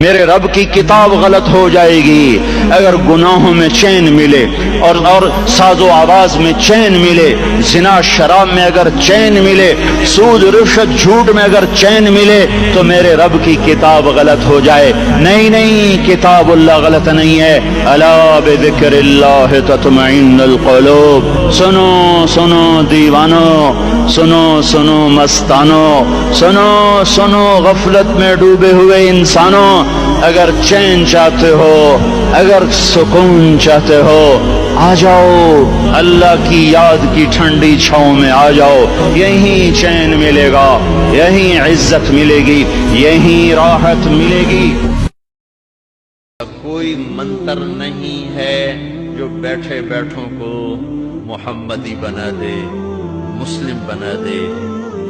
میرے رب کی کتاب غلط ہو جائے گی اگر گناہوں میں چین ملے اور ساز و آواز میں چین ملے، زنا شراب میں اگر چین ملے، سود رشوت جھوٹ میں اگر چین ملے تو میرے رب کی کتاب غلط ہو جائے۔ نہیں، کتاب اللہ غلط نہیں ہے۔ الا بذکر اللہ تطمئن القلوب۔ سنو دیوانو، سنو مستانو، سنو غفلت میں ڈوبے ہوئے انسانوں، اگر چین چاہتے ہو، اگر سکون چاہتے ہو، آ جاؤ اللہ کی یاد کی ٹھنڈی چھاؤں میں آ جاؤ، یہیں چین ملے گا، یہیں عزت ملے گی، یہیں راحت ملے گی۔ کوئی منتر نہیں ہے جو بیٹھے بیٹھوں کو محمدی بنا دے، مسلم بنا دے،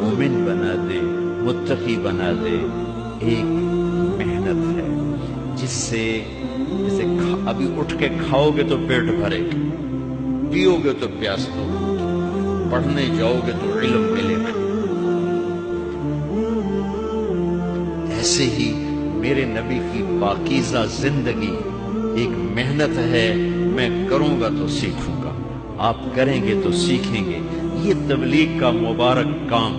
مومن بنا دے، متقی بنا دے۔ ایک محنت ہے جس سے جیسے ابھی اٹھ کے کھاؤ گے تو پیٹ بھرے گا، پیو گے تو پیاس دو، پڑھنے جاؤ گے تو علم ملے گا۔ ایسے ہی میرے نبی کی پاکیزہ زندگی ایک محنت ہے، میں کروں گا تو سیکھوں گا، آپ کریں گے تو سیکھیں گے۔ یہ تبلیغ کا مبارک کام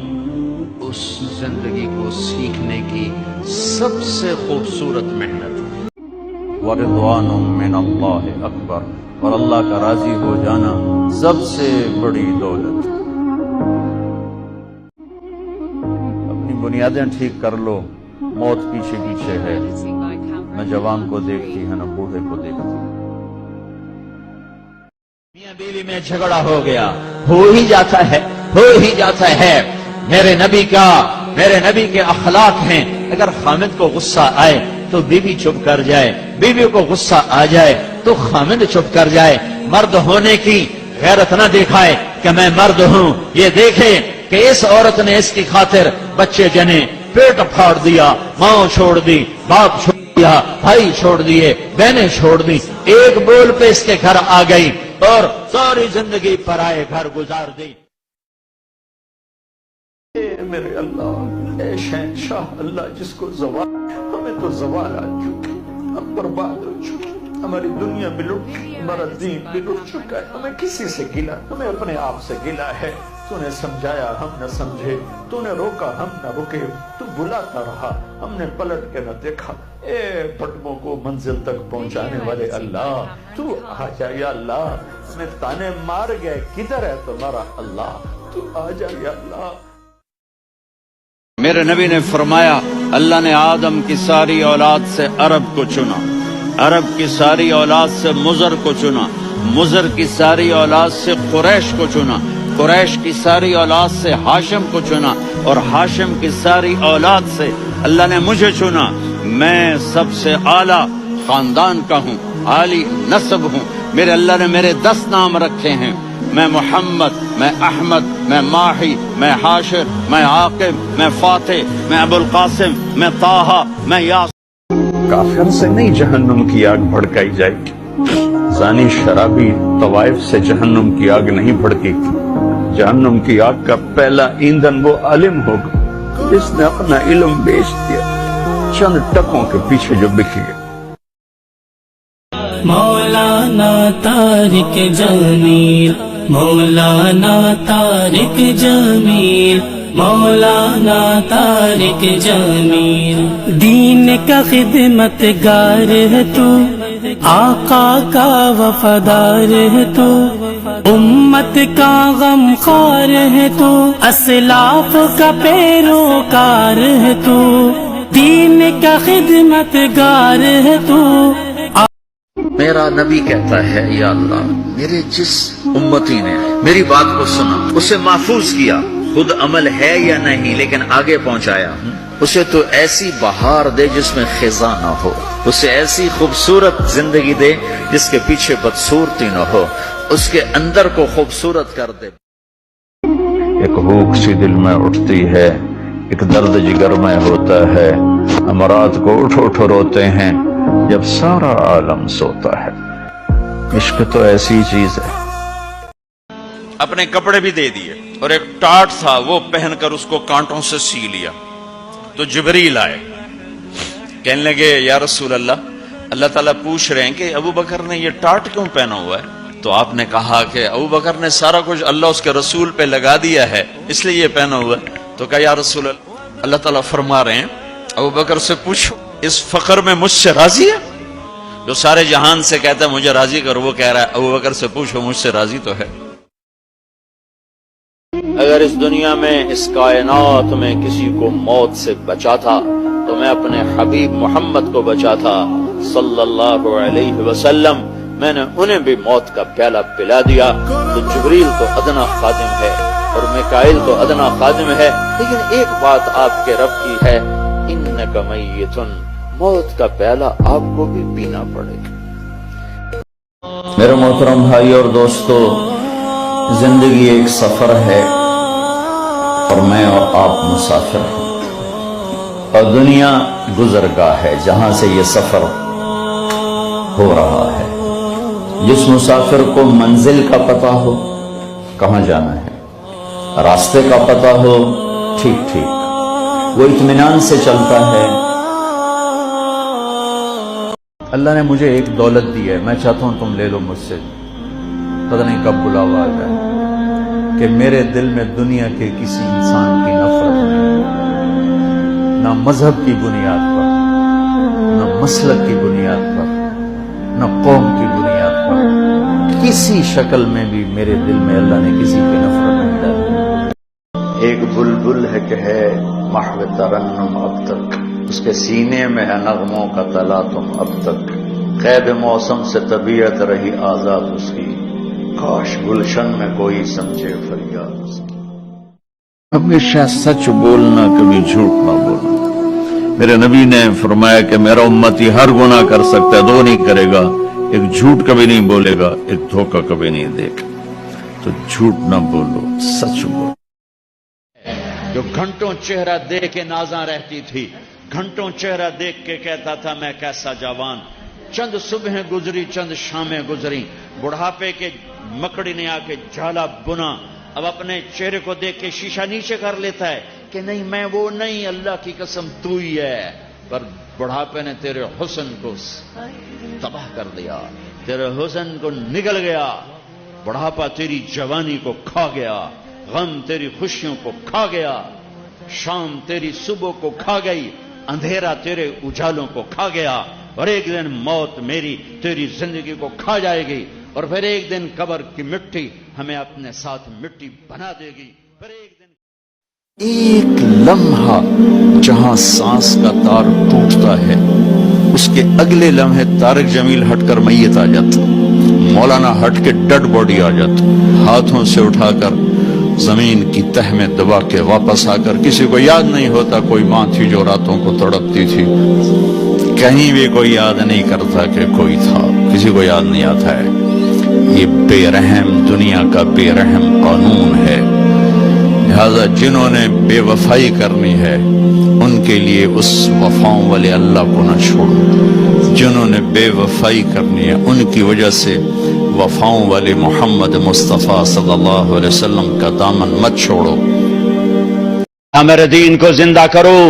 اس زندگی کو سیکھنے کی سب سے خوبصورت محنت ہے۔ وَرِضْوَانٌ مِّنَ اللَّهِ أَكْبَرُ، اور اللہ کا راضی ہو جانا سب سے بڑی دولت۔ اپنی بنیادیں ٹھیک کر لو، موت پیچھے پیچھے ہے، نہ جوان کو دیکھتی ہے نہ بوڑھے کو دیکھتی۔ میاں بیوی میں جھگڑا ہو گیا، ہو ہی جاتا ہے۔ میرے نبی کے اخلاق ہیں، اگر خامد کو غصہ آئے تو بیوی چپ کر جائے، بیوی کو غصہ آ جائے تو خامد چپ کر جائے۔ مرد ہونے کی غیرت نہ دکھائے کہ میں مرد ہوں، یہ دیکھے کہ اس عورت نے اس کی خاطر بچے جنے، پیٹ پھاڑ دیا، ماں چھوڑ دی، باپ چھوڑ دیا، بھائی چھوڑ دیے، بہنیں چھوڑ دی، ایک بول پہ اس کے گھر آ گئی اور ساری زندگی پرائے گھر گزار دی۔ میرے اللہ، اے شہنشاہ اللہ، جس کو زوال، ہمیں تو زوال آ چکے، ہم برباد ہو چکے، ہماری دنیا بھی لٹ چکی، ہمارا دین بھی لٹ چکا ہے، ہمیں کسی سے گلا، ہمیں اپنے آپ سے گلا ہے۔ تو نے سمجھایا ہم نہ سمجھے، تو نے روکا ہم نہ رکے، تو بلاتا رہا ہم نے پلٹ کے نہ دیکھا۔ اے بٹموں کو منزل تک پہنچانے والے اللہ، تو آ جا یا اللہ، ہمیں تانے مار گئے، کدھر ہے تمہارا اللہ، تو آ جا یا اللہ۔ میرے نبی نے فرمایا اللہ نے آدم کی ساری اولاد سے عرب کو چنا، عرب کی ساری اولاد سے مضر کو چنا، مضر کی ساری اولاد سے قریش کو چنا، قریش کی ساری اولاد سے ہاشم کو چنا، اور ہاشم کی ساری اولاد سے اللہ نے مجھے چنا۔ میں سب سے اعلیٰ خاندان کا ہوں، عالی نسب ہوں۔ میرے اللہ نے میرے 10 نام رکھے ہیں، میں محمد، میں احمد، میں ماہی، میں حاشر، میں عاقب، میں فاتح، میں ابو القاسم، میں طٰہٰ، میں یاسین۔ کافر سے نہیں جہنم کی آگ بھڑکائی جائے گی، زانی شرابی طوائف سے جہنم کی آگ نہیں بھڑکے گی۔ جہنم کی آگ کا پہلا ایندھن وہ عالم ہوگا جس نے اپنا علم بیچ دیا چند ٹکوں کے پیچھے جو بک گیا۔ مولانا طارق جمیل، مولانا طارق جمیل، مولانا طارق جمیل، دین کا خدمت گار ہے تو، آقا کا وفادار ہے تو، امت کا غم خوار ہے تو، اسلاف کا پیروکار ہے تو، دین کا خدمت گار ہے تو۔ میرا نبی کہتا ہے یا اللہ، میرے جس امتی نے میری بات کو سنا، اسے محفوظ کیا، خود عمل ہے یا نہیں لیکن آگے پہنچایا، اسے تو ایسی بہار دے جس میں خزاں نہ ہو، اسے ایسی خوبصورت زندگی دے جس کے پیچھے بدصورتی نہ ہو، اس کے اندر کو خوبصورت کر دے۔ ایک بھوک سی دل میں اٹھتی ہے، ایک درد جگر میں ہوتا ہے، ہم رات کو اٹھ اٹھ روتے ہیں جب سارا عالم سوتا ہے۔ عشق تو ایسی چیز ہے۔ اپنے کپڑے بھی دے دیے اور ایک ٹاٹ تھا وہ پہن کر اس کو کانٹوں سے سی لیا، تو جبریل آئے کہنے لگے یا رسول اللہ، اللہ تعالیٰ پوچھ رہے ہیں کہ ابو بکر نے یہ ٹاٹ کیوں پہنا ہوا ہے؟ تو آپ نے کہا کہ ابو بکر نے سارا کچھ اللہ اس کے رسول پہ لگا دیا ہے، اس لیے یہ پہنا ہوا ہے۔ تو کہا یا رسول اللہ، اللہ تعالیٰ فرما رہے ہیں ابو بکر سے پوچھو اس فخر میں مجھ سے راضی ہے؟ جو سارے جہان سے کہتا ہے مجھے راضی کر، وہ کہہ رہا ہے ابو بکر سے پوچھو مجھ سے راضی تو ہے۔ اگر اس دنیا میں اس کائنات میں کسی کو موت سے بچا تھا تو میں اپنے حبیب محمد کو بچا تھا صلی اللہ علیہ وسلم۔ میں نے انہیں بھی موت کا پیالہ پلا دیا۔ تو جبریل تو ادنا خادم ہے اور میکائیل تو ادنا خادم ہے، لیکن ایک بات آپ کے رب کی ہے، انک میتن، موت کا پیالہ آپ کو بھی پینا پڑے گا۔ میرے محترم بھائی اور دوستو، زندگی ایک سفر ہے اور میں اور آپ مسافر ہیں، اور دنیا گزرگاہ ہے جہاں سے یہ سفر ہو رہا ہے۔ جس مسافر کو منزل کا پتہ ہو، کہاں جانا ہے، راستے کا پتہ ہو، ٹھیک ٹھیک، وہ اطمینان سے چلتا ہے۔ اللہ نے مجھے ایک دولت دی ہے، میں چاہتا ہوں تم لے لو مجھ سے، پتہ نہیں کب بلاوا آ جائے کہ میرے دل میں دنیا کے کسی انسان کی نفرت نہیں، نہ مذہب کی بنیاد پر، نہ مسلک کی بنیاد پر، نہ قوم کی بنیاد پر، کسی شکل میں بھی میرے دل میں اللہ نے کسی کی نفرت نہیں ڈالی۔ ایک بلبل ہے کہ ہے محو ترنم اب تک، اس کے سینے میں ہے نغموں کا تلاطم اب تک، قید موسم سے طبیعت رہی آزاد اس کی، کاش گلشن میں کوئی سمجھے فریاد اس کی۔ ہمیشہ سچ بولنا، کبھی جھوٹ نہ بولنا۔ میرے نبی نے فرمایا کہ میرا امتی ہر گناہ کر سکتا ہے، دو نہیں کرے گا، ایک جھوٹ کبھی نہیں بولے گا، ایک دھوکہ کبھی نہیں دے گا۔ تو جھوٹ نہ بولو، سچ بولو۔ جو گھنٹوں چہرہ دیکھ کے نازاں رہتی تھی، گھنٹوں چہرہ دیکھ کے کہتا تھا میں کیسا جوان، چند صبحیں گزری، چند شامیں گزری، بڑھاپے کے مکڑی نے آ کے جھالا بنا، اب اپنے چہرے کو دیکھ کے شیشہ نیچے کر لیتا ہے کہ نہیں میں وہ نہیں، اللہ کی قسم تو ہی ہے۔ پر بڑھاپے نے تیرے حسن کو تباہ کر دیا، تیرے حسن کو نگل گیا، بڑھاپا تیری جوانی کو کھا گیا، غم تیری خوشیوں کو کھا گیا، شام تیری صبح کو کھا گئی، اندھیرا تیرے اجالوں کو کھا گیا، اور ایک دن موت میری تیری زندگی کو کھا جائے گی، اور پھر ایک دن قبر کی مٹی ہمیں اپنے ساتھ مٹی بنا دے گی۔ پھر ایک لمحہ جہاں سانس کا تار ٹوٹتا ہے، اس کے اگلے لمحے طارق جمیل ہٹ کر میت آ جاتا، مولانا ہٹ کے ڈیڈ باڈی آ جاتا، ہاتھوں سے اٹھا کر زمین کی تہ میں دبا کے واپس آ کر کسی کو یاد نہیں ہوتا کوئی ماں تھی جو راتوں کو تڑپتی تھی، کہیں بھی کوئی یاد نہیں کرتا کہ کوئی تھا، کسی کو یاد نہیں آتا ہے۔ یہ بے رحم دنیا کا بے رحم قانون ہے، لہذا جنہوں نے بے وفائی کرنی ہے ان کے لیے اس وفاؤں والے اللہ کو نہ چھوڑو، جنہوں نے بے وفائی کرنی ہے ان کی وجہ سے وفاؤں والے محمد مصطفیٰ صلی اللہ علیہ وسلم کا دامن مت چھوڑو۔ میرے دین کو زندہ کرو،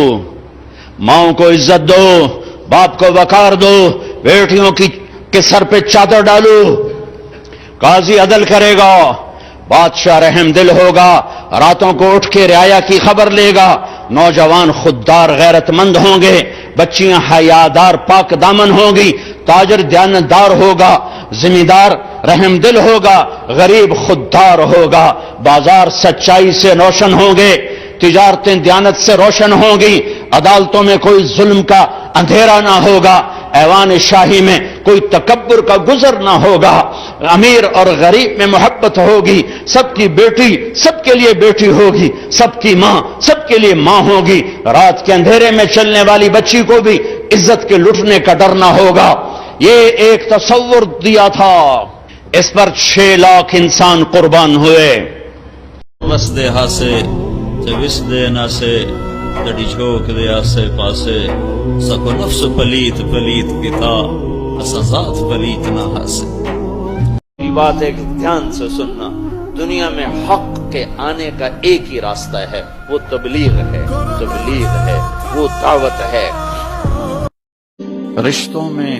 ماؤں کو عزت دو، باپ کو وقار دو، بیٹیوں کے سر پہ چادر ڈالو، قاضی عدل کرے گا، بادشاہ رحم دل ہوگا، راتوں کو اٹھ کے رعایا کی خبر لے گا، نوجوان خوددار غیرت مند ہوں گے، بچیاں حیادار پاک دامن ہوں گی، تاجر دیانتدار ہوگا، زمیندار رحم دل ہوگا، غریب خوددار ہوگا، بازار سچائی سے روشن ہوں گے، تجارتیں دیانت سے روشن ہوں گی، عدالتوں میں کوئی ظلم کا اندھیرا نہ ہوگا، ایوان شاہی میں کوئی تکبر کا گزر نہ ہوگا، امیر اور غریب میں محبت ہوگی، سب کی بیٹی سب کے لیے بیٹی ہوگی، سب کی ماں سب کے لیے ماں ہوگی، رات کے اندھیرے میں چلنے والی بچی کو بھی عزت کے لٹنے کا ڈر نہ ہوگا۔ یہ ایک تصور دیا تھا، اس پر 6 لاکھ انسان قربان ہوئے۔ وسدے ہاسے وسدے نہ سے دڑی جھوک دے آسے پاسے، سکو نفس پلیت پلیت کتا اسا ذات پلیت نہ ہاسے۔ یہ بات ایک دھیان سے سننا، دنیا میں حق کے آنے کا ایک ہی راستہ ہے، وہ تبلیغ ہے، وہ دعوت ہے۔ رشتوں میں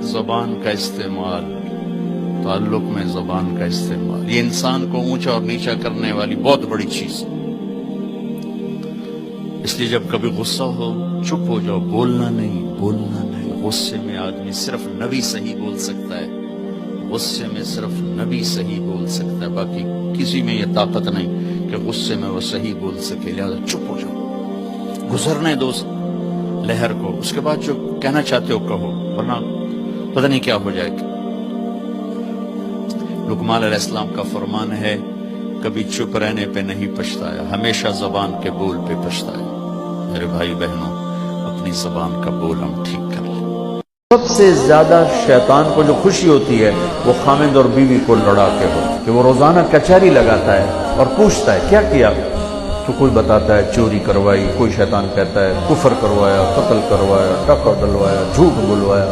زبان کا استعمال، تعلق میں زبان کا استعمال، یہ انسان کو اونچا اور نیچا کرنے والی بہت بڑی چیز ہے۔ اس لیے جب کبھی غصہ ہو چپ ہو جاؤ، بولنا نہیں، بولنا نہیں۔ غصے میں آدمی صرف نبی صحیح بول سکتا ہے، غصے میں صرف نبی صحیح بول سکتا ہے، باقی کسی میں یہ طاقت نہیں کہ غصے میں وہ صحیح بول سکے، لہذا چپ ہو جاؤ، گزرنے دو لہر کو، اس کے بعد جو کہنا چاہتے ہو کہو، ورنہ پتہ نہیں کیا ہو جائے گا۔ لقمان علیہ السلام کا فرمان ہے کبھی چپ رہنے پہ نہیں پچھتایا، ہمیشہ زبان کے بول پہ پچھتایا۔ میرے بھائی بہنوں، اپنی زبان کا بول ہم ٹھیک کر لیں۔ سب سے زیادہ شیطان کو جو خوشی ہوتی ہے وہ خامد اور بیوی کو لڑا کے ہو، کہ وہ روزانہ کچہری لگاتا ہے اور پوچھتا ہے کیا کیا، تو کوئی بتاتا ہے چوری کروائی، کوئی شیطان کہتا ہے کفر کروایا، قتل کروایا، ڈاکہ ڈلوایا، جھوٹ بلوایا۔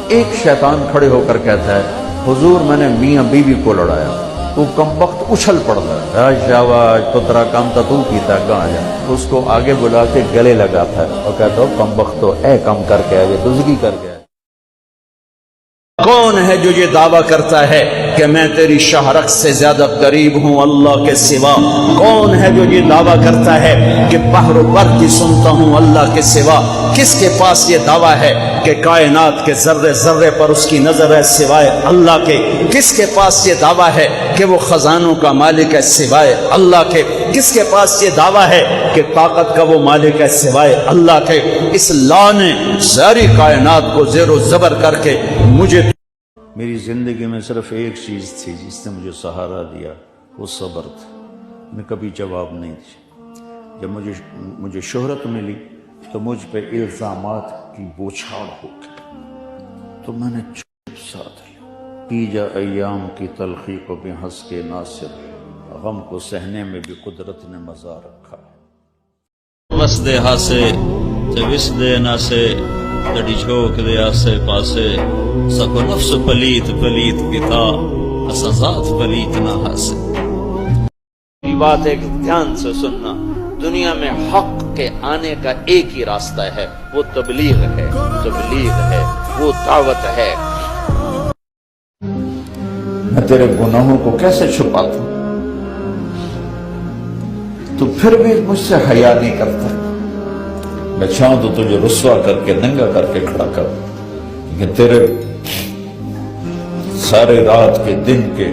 ایک شیطان کھڑے ہو کر کہتا ہے حضور میں نے میاں بیوی کو لڑایا، تو کمبخت اچھل پڑتا ہے، آج شاباش تو تیرا کام تھا تو کیتا کہاں جا، اس کو آگے بلا کے گلے لگاتا ہے اور کہتا ہو کمبخت تو اے کام کر کے آئے، دزگی کر کے آئے۔ کون ہے جو یہ دعویٰ کرتا ہے کہ میں تیری شہرک سے زیادہ قریب ہوں اللہ کے سوا؟ کون ہے جو یہ دعویٰ کرتا ہے کہ بحر و بر کی سنتا ہوں اللہ کے سوا؟ کس کے پاس یہ دعویٰ ہے کہ کائنات کے ذرے ذرے پر اس کی نظر ہے سوائے اللہ کے؟ کس کے پاس یہ دعویٰ ہے کہ وہ خزانوں کا مالک ہے سوائے اللہ کے؟ کس کے پاس یہ دعویٰ ہے کہ طاقت کا وہ مالک ہے سوائے اللہ کے؟ اس لا نے ساری کائنات کو زیر و زبر کر کے مجھے، میری زندگی میں صرف ایک چیز تھی جس نے مجھے سہارا دیا، وہ صبر تھا۔ میں کبھی جواب نہیں دیا۔ جب مجھے شہرت ملی تو مجھ پہ الزامات کی بوچھاڑ ہو گئی، تو میں نے چپ ساتھ لیا۔ پی جا ایام کی تلخی کو بھی ہنس کے ناصر، غم کو سہنے میں بھی قدرت نے مزہ رکھا ہے۔ بس دے ہاسے چوس دے نہ سے تڑی جھوک دے آسے پاسے، سکو نفس پلیت پلیت پتا اسازات پلیت نہ ہاسے۔ یہ بات ایک دھیان سے سننا، دنیا میں حق کے آنے کا ایک ہی راستہ ہے، وہ تبلیغ ہے، تبلیغ ہے، وہ دعوت ہے۔ میں تیرے گناہوں کو کیسے چھپاتا ہوں، تو پھر بھی مجھ سے حیا نہیں کرتا۔ میں چاہوں تو تجھے رسوا کر کے ننگا کر کے کھڑا کر، لیکن تیرے سارے رات کے، دن کے،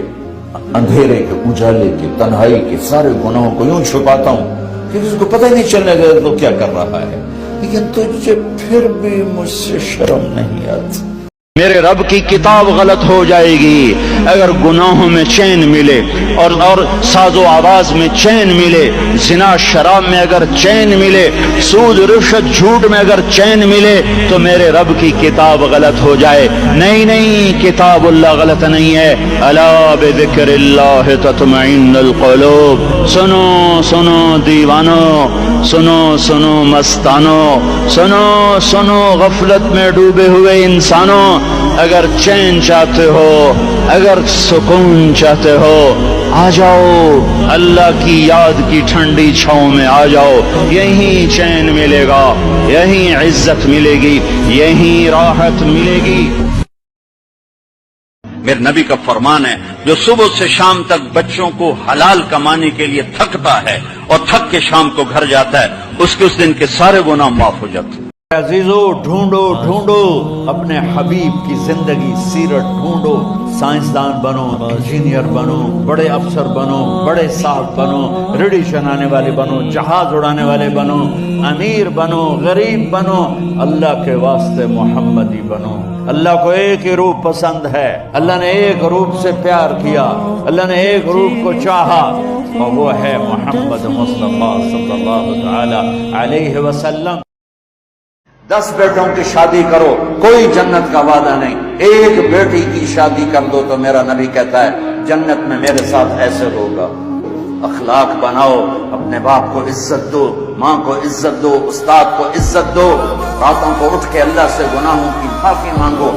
اندھیرے کے، اجالے کے، تنہائی کے سارے گناہوں کو یوں چھپاتا ہوں کہ کسی کو پتہ ہی نہیں چلنے گا تو کیا کر رہا ہے، لیکن تجھے پھر بھی مجھ سے شرم نہیں آتی۔ میرے رب کی کتاب غلط ہو جائے گی اگر گناہوں میں چین ملے، اور ساز و آواز میں چین ملے، زنا شراب میں اگر چین ملے، سود رشوت جھوٹ میں اگر چین ملے تو میرے رب کی کتاب غلط ہو جائے۔ نہیں، کتاب اللہ غلط نہیں ہے۔ الا بذکر اللہ تطمئن القلوب۔ سنو دیوانو، سنو مستانو، سنو غفلت میں ڈوبے ہوئے انسانوں، اگر چین چاہتے ہو، اگر سکون چاہتے ہو، آ جاؤ اللہ کی یاد کی ٹھنڈی چھاؤں میں آ جاؤ، یہیں چین ملے گا، یہیں عزت ملے گی، یہیں راحت ملے گی۔ میرے نبی کا فرمان ہے جو صبح سے شام تک بچوں کو حلال کمانے کے لیے تھکتا ہے اور تھک کے شام کو گھر جاتا ہے، اس کے اس دن کے سارے گناہ معاف ہو جاتے ہیں۔ عزیزو، ڈھونڈو اپنے حبیب کی زندگی سیرت ڈھونڈو، سائنسدان بنو، انجینئر بنو، بڑے افسر بنو، بڑے صاحب بنو، ریڑھی چلانے والے بنو، جہاز اڑانے والے بنو، امیر بنو، غریب بنو، اللہ کے واسطے محمدی بنو۔ اللہ کو ایک ہی روپ پسند ہے، اللہ نے ایک روپ سے پیار کیا، اللہ نے ایک روپ کو چاہا، اور وہ ہے محمد مصطفیٰ صلی اللہ تعالی علیہ وسلم۔ 10 بیٹوں کی شادی کرو، کوئی جنت کا وعدہ نہیں، ایک بیٹی کی شادی کر دو تو میرا نبی کہتا ہے جنت میں میرے ساتھ ایسے ہوگا۔ اخلاق بناؤ، اپنے باپ کو عزت دو، ماں کو عزت دو، استاد کو عزت دو، راتوں کو اٹھ کے اللہ سے گناہوں کی معافی مانگو۔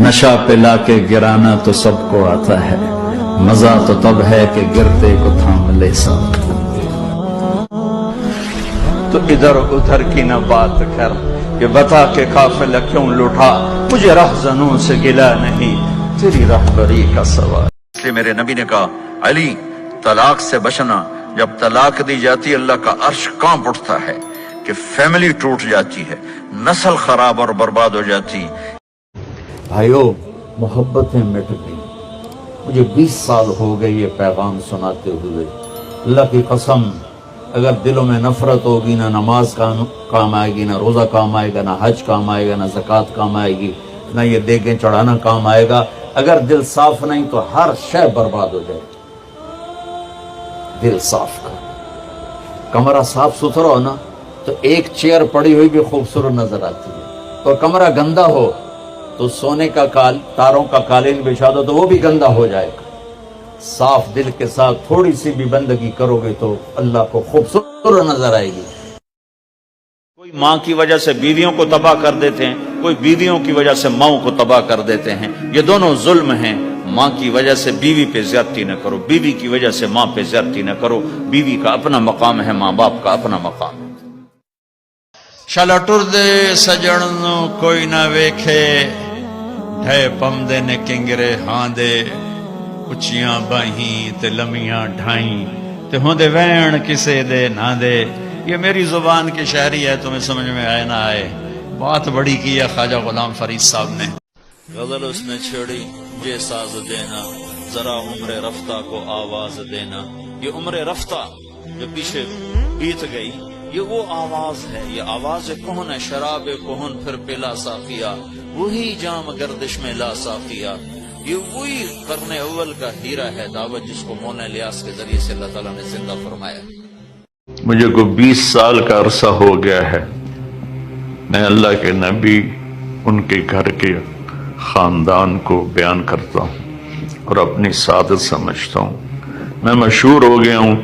نشہ پلا کے گرانا تو سب کو آتا ہے، مزہ تو تب ہے کہ گرتے کو تھام لے سب۔ تو ادھر ادھر کی نہ بات کر، کہ بتا کے قافلہ کیوں لوٹا، مجھے رہزنوں سے گلا نہیں، تیری رہبری کا سوال۔ اس لیے میرے نبی نے کہا علی طلاق سے بچنا، جب طلاق دی جاتی اللہ کا عرش کانپ اٹھتا ہے کہ فیملی ٹوٹ جاتی ہے، نسل خراب اور برباد ہو جاتی۔ بھائیو محبتیں مٹ گئی، مجھے 20 سال ہو گئے یہ پیغام سناتے ہوئے، اللہ کی قسم اگر دلوں میں نفرت ہوگی نہ نماز کام آئے گی، نہ روزہ کام آئے گا، نہ حج کام آئے گا، نہ زکوٰۃ کام آئے گی، نہ یہ دیگیں چڑھانا کام آئے گا۔ اگر دل صاف نہیں تو ہر شے برباد ہو جائے گی۔ دل صاف کر، کمرہ صاف ستھرا ہو نا تو ایک چیئر پڑی ہوئی بھی خوبصورت نظر آتی ہے، اور کمرہ گندا ہو تو سونے کا تاروں کا قالین بچھا دو تو وہ بھی گندا ہو جائے گا۔ صاف دل کے ساتھ تھوڑی سی بھی بندگی کرو گے تو اللہ کو خوبصورت نظر آئے گی۔ کوئی ماں کی وجہ سے بیویوں کو تباہ کر دیتے ہیں، کوئی بیویوں کی وجہ سے ماؤں کو تباہ کر دیتے ہیں، یہ دونوں ظلم ہیں۔ ماں کی وجہ سے بیوی پہ زیادتی نہ کرو، بیوی کی وجہ سے ماں پہ زیادتی نہ کرو، بیوی کا اپنا مقام ہے، ماں باپ کا اپنا مقام ہے۔ شالا ٹر دے سجن کوئی نہ ویکھے، ڈھے پمدے نے کنگرے ہاں دے، اچیاں باہیں تے لمیاں ڈھائیں تے ہوندے وین کسے دے نہ دے۔ یہ میری زبان کی شاعری ہے، تمہیں سمجھ میں آئے نہ آئے، بات بڑی کی ہے خواجہ غلام فرید صاحب نے۔ غزل اس نے چھیڑی یہ ساز دینا، ذرا عمر رفتہ کو آواز دینا۔ یہ عمر رفتہ جو پیچھے بیت گئی، یہ وہ آواز ہے، یہ آواز کون ہے؟ شراب کہن پھر پلا ساقیہ، وہی جام گردش میں لا ساقیہ۔ یہ وہی قرن اول کا ہیرا ہے، دعوت جس کو مولانا الیاس کے ذریعے سے اللہ تعالیٰ نے زندہ فرمایا۔ مجھے کو 20 سال کا عرصہ ہو گیا ہے، میں اللہ کے نبی ان کے گھر کے خاندان کو بیان کرتا ہوں اور اپنی سعادت سمجھتا ہوں۔ میں مشہور ہو گیا ہوں،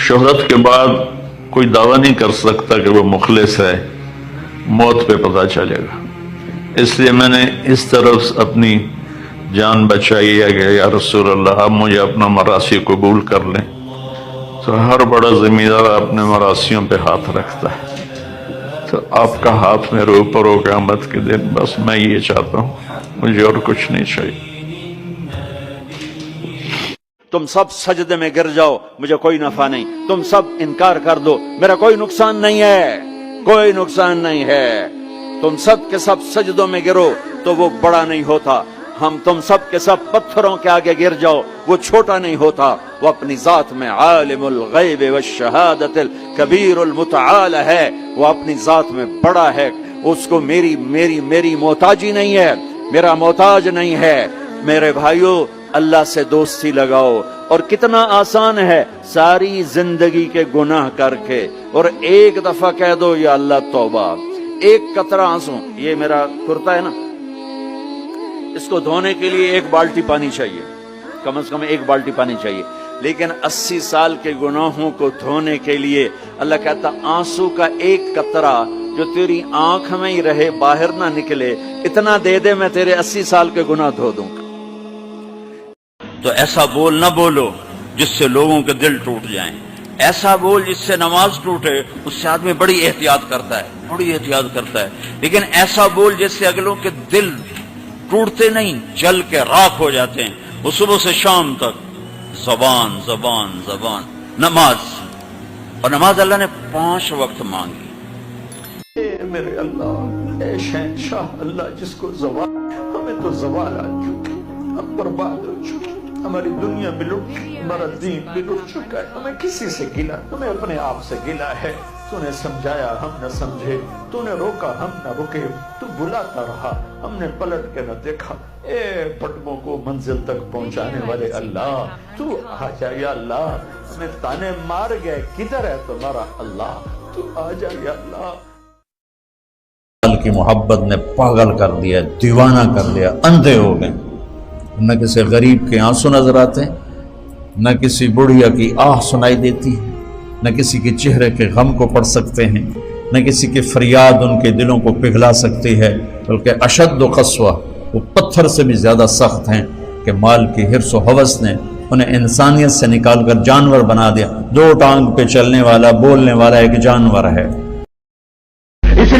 شہرت کے بعد کوئی دعویٰ نہیں کر سکتا کہ وہ مخلص ہے، موت پہ پتہ چلے گا۔ اس لیے میں نے اس طرف اپنی جان بچائی ہے کہ یا رسول اللہ آپ مجھے اپنا مراثی قبول کر لیں۔ تو ہر بڑا زمیندار اپنے مراسیوں پہ ہاتھ رکھتا ہے، تو آپ کا ہاتھ میرے اوپر ہو قیامت کے دن، بس میں یہ چاہتا ہوں، مجھے اور کچھ نہیں چاہیے۔ تم سب سجدے میں گر جاؤ، مجھے کوئی نفع نہیں، تم سب انکار کر دو، میرا کوئی نقصان نہیں ہے، کوئی نقصان نہیں ہے۔ تم سب کے سب سجدوں میں گرو تو وہ بڑا نہیں ہوتا، ہم تم سب کے سب پتھروں کے آگے گر جاؤ وہ چھوٹا نہیں ہوتا۔ وہ اپنی ذات میں عالم الغیب والشہادت الکبیر المتعال ہے، وہ اپنی ذات میں بڑا ہے، اس کو میری محتاجی نہیں ہے، میرا محتاج نہیں ہے۔ میرے بھائیو اللہ سے دوستی لگاؤ، اور کتنا آسان ہے، ساری زندگی کے گناہ کر کے اور ایک دفعہ کہہ دو یا اللہ توبہ، ایک قطرہ آنسو، یہ میرا کرتا ہے نا، اس کو دھونے کے لیے 1 بالٹی پانی چاہیے، کم از کم 1 بالٹی پانی چاہیے، لیکن 80 سال کے گناہوں کو دھونے کے لیے اللہ کہتا آنسو کا 1 قطرہ جو تیری آنکھ میں ہی رہے، باہر نہ نکلے، اتنا دے دے میں تیرے 80 سال کے گناہ دھو دوں گا۔ تو ایسا بول نہ بولو جس سے لوگوں کے دل ٹوٹ جائیں، ایسا بول جس سے نماز ٹوٹے، اس سے آدمی بڑی احتیاط کرتا ہے، بڑی احتیاط کرتا ہے، لیکن ایسا بول جس سے اگلوں کے دل ٹوٹتے نہیں، جل کے راکھ ہو جاتے ہیں۔ وہ صبح سے شام تک زبان زبان زبان، نماز، اور نماز اللہ نے 5 وقت مانگی۔ اے میرے اللہ، اے شہنشاہ اللہ جس کو زوال، ہمیں تو زوال آ چکی، ہم برباد ہو چکے، ہماری دنیا بھی لٹ چکی، ہمارا دین بھی لٹ چکا ہے، ہمیں کسی سے گلا، ہمیں اپنے آپ سے گلا ہے۔ تو نے سمجھایا ہم نہ سمجھے، تو نے روکا ہم نہ رکے، تو بلاتا رہا ہم نے پلٹ کے نہ دیکھا۔ اے پٹموں کو منزل تک پہنچانے والے اللہ، تو آ جا یا اللہ، ہمیں تانے مار گئے، کدھر ہے تمہارا اللہ، تو آ جا یا اللہ۔ کی محبت نے پاگل کر دیا، دیوانہ کر دیا، اندھے ہو گئے، نہ کسی غریب کے آنسو نظر آتے، نہ کسی بڑھیا کی آہ سنائی دیتی، نہ کسی کے چہرے کے غم کو پڑھ سکتے ہیں، نہ کسی کی فریاد ان کے دلوں کو پگھلا سکتی ہے، بلکہ اشد و قسوہ، وہ پتھر سے بھی زیادہ سخت ہیں کہ مال کی حرص و ہوس نے انہیں انسانیت سے نکال کر جانور بنا دیا۔ 2 ٹانگ پہ چلنے والا، بولنے والا ایک جانور ہے۔ اس